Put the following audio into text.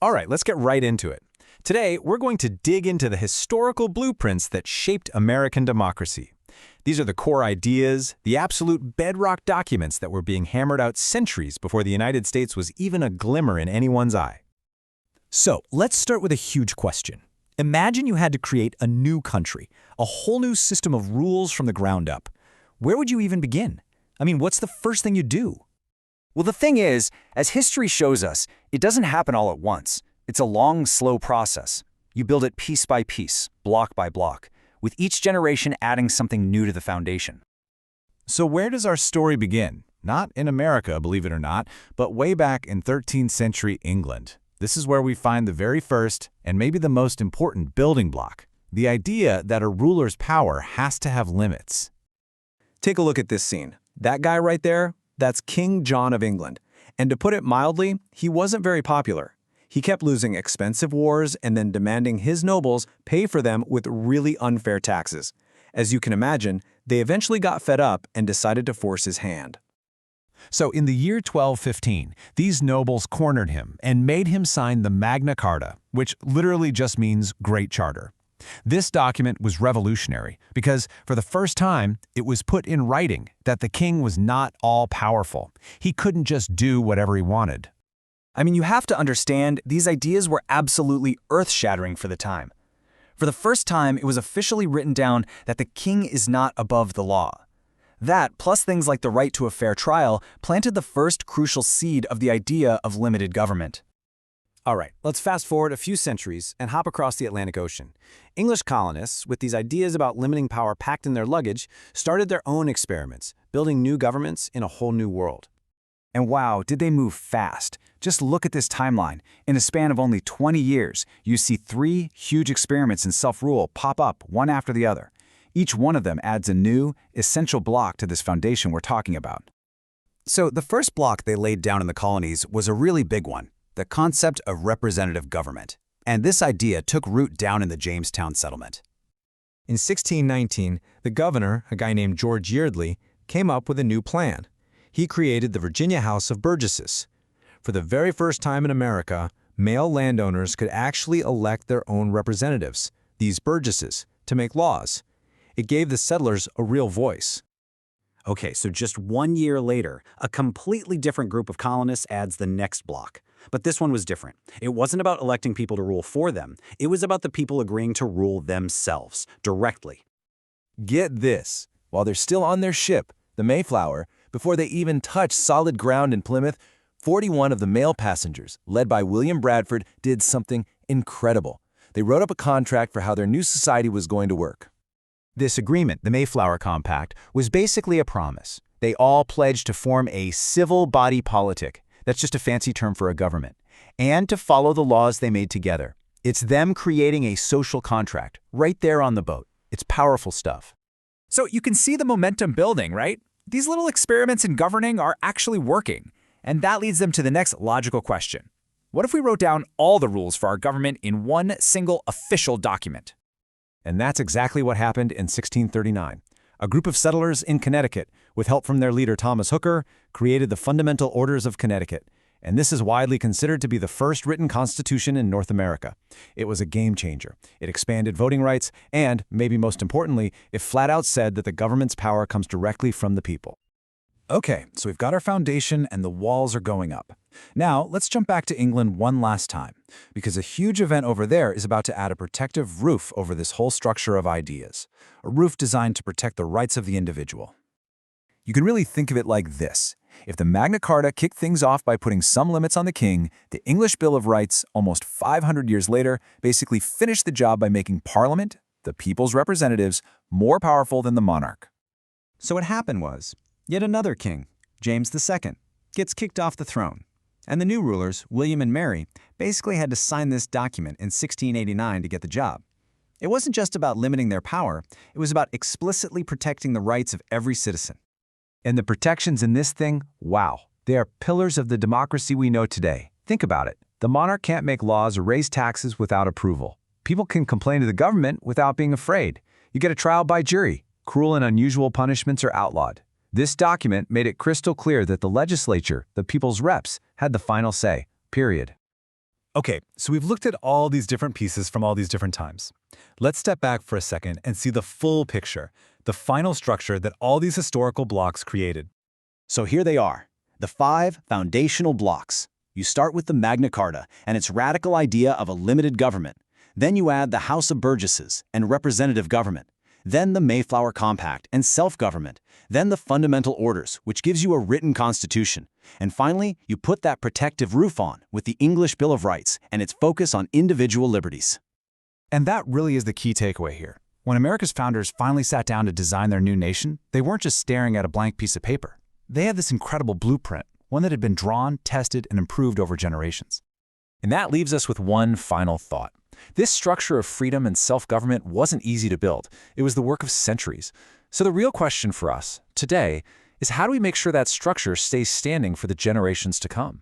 All right, let's get right into it. Today, we're going to dig into the historical blueprints that shaped American democracy. These are the core ideas, the absolute bedrock documents that were being hammered out centuries before the United States was even a glimmer in anyone's eye. So, let's start with a huge question. Imagine you had to create a new country, a whole new system of rules from the ground up. Where would you even begin? I mean, what's the first thing you'd do? Well, the thing is, as history shows us, it doesn't happen all at once. It's a long, slow process. You build it piece by piece, block by block, with each generation adding something new to the foundation. So where does our story begin? Not in America, believe it or not, but way back in 13th century England. This is where we find the very first, and maybe the most important building block, the idea that a ruler's power has to have limits. Take a look at this scene. That guy right there, that's King John of England. And to put it mildly, he wasn't very popular. He kept losing expensive wars and then demanding his nobles pay for them with really unfair taxes. As you can imagine, they eventually got fed up and decided to force his hand. So in the year 1215, these nobles cornered him and made him sign the Magna Carta, which literally just means Great Charter. This document was revolutionary because, for the first time, it was put in writing that the king was not all-powerful. He couldn't just do whatever he wanted. I mean, you have to understand, these ideas were absolutely earth-shattering for the time. For the first time, it was officially written down that the king is not above the law. That, plus things like the right to a fair trial, planted the first crucial seed of the idea of limited government. All right, let's fast forward a few centuries and hop across the Atlantic Ocean. English colonists, with these ideas about limiting power packed in their luggage, started their own experiments, building new governments in a whole new world. And wow, did they move fast. Just look at this timeline. In a span of only 20 years, you see 3 huge experiments in self-rule pop up one after the other. Each one of them adds a new, essential block to this foundation we're talking about. So the first block they laid down in the colonies was a really big one, the concept of representative government. And this idea took root down in the Jamestown settlement. In 1619, the governor, a guy named George Yeardley, came up with a new plan. He created the Virginia House of Burgesses. For the very first time in America, male landowners could actually elect their own representatives, these burgesses, to make laws. It gave the settlers a real voice. Okay, so just 1 year later, a completely different group of colonists adds the next block. But this one was different. It wasn't about electing people to rule for them. It was about the people agreeing to rule themselves, directly. Get this. While they're still on their ship, the Mayflower, before they even touch solid ground in Plymouth, 41 of the male passengers, led by William Bradford, did something incredible. They wrote up a contract for how their new society was going to work. This agreement, the Mayflower Compact, was basically a promise. They all pledged to form a civil body politic, that's just a fancy term for a government, and to follow the laws they made together. It's them creating a social contract, right there on the boat. It's powerful stuff. So you can see the momentum building, right? These little experiments in governing are actually working. And that leads them to the next logical question. What if we wrote down all the rules for our government in one single official document? And that's exactly what happened in 1639. A group of settlers in Connecticut, with help from their leader Thomas Hooker, created the Fundamental Orders of Connecticut. And this is widely considered to be the first written constitution in North America. It was a game changer. It expanded voting rights and, maybe most importantly, it flat out said that the government's power comes directly from the people. Okay, so we've got our foundation and the walls are going up. Now, let's jump back to England one last time, because a huge event over there is about to add a protective roof over this whole structure of ideas, a roof designed to protect the rights of the individual. You can really think of it like this. If the Magna Carta kicked things off by putting some limits on the king, the English Bill of Rights, almost 500 years later, basically finished the job by making Parliament, the people's representatives, more powerful than the monarch. So what happened was, yet another king, James II, gets kicked off the throne. And the new rulers, William and Mary, basically had to sign this document in 1689 to get the job. It wasn't just about limiting their power, it was about explicitly protecting the rights of every citizen. And the protections in this thing, wow, they are pillars of the democracy we know today. Think about it. The monarch can't make laws or raise taxes without approval. People can complain to the government without being afraid. You get a trial by jury. Cruel and unusual punishments are outlawed. This document made it crystal clear that the legislature, the people's reps, had the final say, period. Okay, so we've looked at all these different pieces from all these different times. Let's step back for a second and see the full picture, the final structure that all these historical blocks created. So here they are, the 5 foundational blocks. You start with the Magna Carta and its radical idea of a limited government. Then you add the House of Burgesses and representative government. Then the Mayflower Compact and self-government. Then the Fundamental Orders, which gives you a written constitution. And finally, you put that protective roof on with the English Bill of Rights and its focus on individual liberties. And that really is the key takeaway here. When America's founders finally sat down to design their new nation, they weren't just staring at a blank piece of paper. They had this incredible blueprint, one that had been drawn, tested, and improved over generations. And that leaves us with one final thought. This structure of freedom and self-government wasn't easy to build. It was the work of centuries. So the real question for us today is, how do we make sure that structure stays standing for the generations to come?